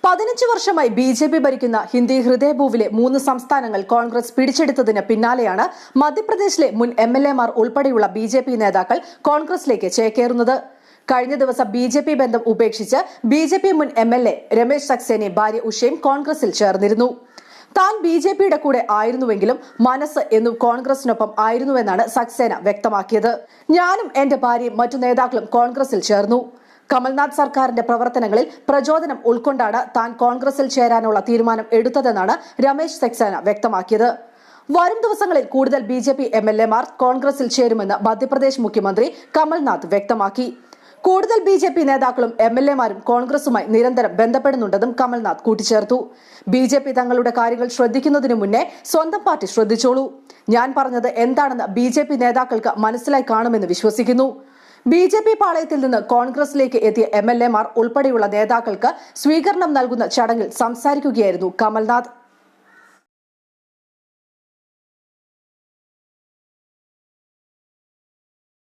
15 വർഷമായി ബി.ജെ.പി ഭരിക്കുന്ന ഹിന്ദി ഹൃദയഭൂവിലെ 3 സംസ്ഥാനങ്ങൾ കോൺഗ്രസ് പിടിച്ചെടുത്തതിന് പിന്നാലെയാണ് മധ്യപ്രദേശിലെ മുൻ എംഎൽഎമാർ ഉൾപ്പെടെയുള്ള ബി.ജെ.പി നേതാക്കൾ കോൺഗ്രസിലേക്ക് ചേക്കേറുന്നത്. കഴിഞ്ഞ ദിവസം ബി.ജെ.പി ബന്ധം ഉപേക്ഷിച്ച് ബി.ജെ.പി മുൻ എംഎൽഎ രമേശ് സക്സേനയെ ഭാര്യ ഉഷയും കോൺഗ്രസിൽ ചേർന്നിരുന്നു. താൻ ബി.ജെ.പിയുടെ കൂടെ ആയിരുന്നുവെങ്കിലും മനസ്സ് എന്നും കോൺഗ്രസിനൊപ്പം ആയിരുന്നുവെന്നാണ് സക്സേന വ്യക്തമാക്കിയത്. ഞാനും എന്റെ ഭാര്യയും മറ്റു നേതാക്കളും കോൺഗ്രസിൽ ചേർന്നു. കമൽനാഥ് സർക്കാരിന്റെ പ്രവർത്തനങ്ങളിൽ പ്രചോദനം ഉൾക്കൊണ്ടാണ് താൻ കോൺഗ്രസിൽ ചേരാനുള്ള തീരുമാനം എടുത്തതെന്നാണ് രമേശ് സക്സേന വ്യക്തമാക്കിയത്. വരും ദിവസങ്ങളിൽ കൂടുതൽ ബി.ജെ.പി എംഎൽഎമാർ കോൺഗ്രസിൽ ചേരുമെന്ന് മധ്യപ്രദേശ് മുഖ്യമന്ത്രി കമൽനാഥ് വ്യക്തമാക്കി. കൂടുതൽ ബി.ജെ.പി നേതാക്കളും എംഎൽഎമാരും കോൺഗ്രസുമായി നിരന്തരം ബന്ധപ്പെടുന്നുണ്ടെന്നും കമൽനാഥ് കൂട്ടിച്ചേർത്തു. ബി.ജെ.പി തങ്ങളുടെ കാര്യങ്ങൾ ശ്രദ്ധിക്കുന്നതിനു മുന്നേ സ്വന്തം പാർട്ടി ശ്രദ്ധിച്ചോളൂ. ഞാൻ പറഞ്ഞത് എന്താണെന്ന് ബി.ജെ.പി നേതാക്കൾക്ക് മനസ്സിലായി കാണുമെന്ന് വിശ്വസിക്കുന്നു. ബി.ജെ.പി പാളയത്തിൽ നിന്ന് കോൺഗ്രസിലേക്ക് എത്തിയ എംഎൽഎമാർ ഉൾപ്പെടെയുള്ള നേതാക്കൾക്ക് സ്വീകരണം നൽകുന്ന ചടങ്ങിൽ സംസാരിക്കുകയായിരുന്നു കമൽനാഥ്.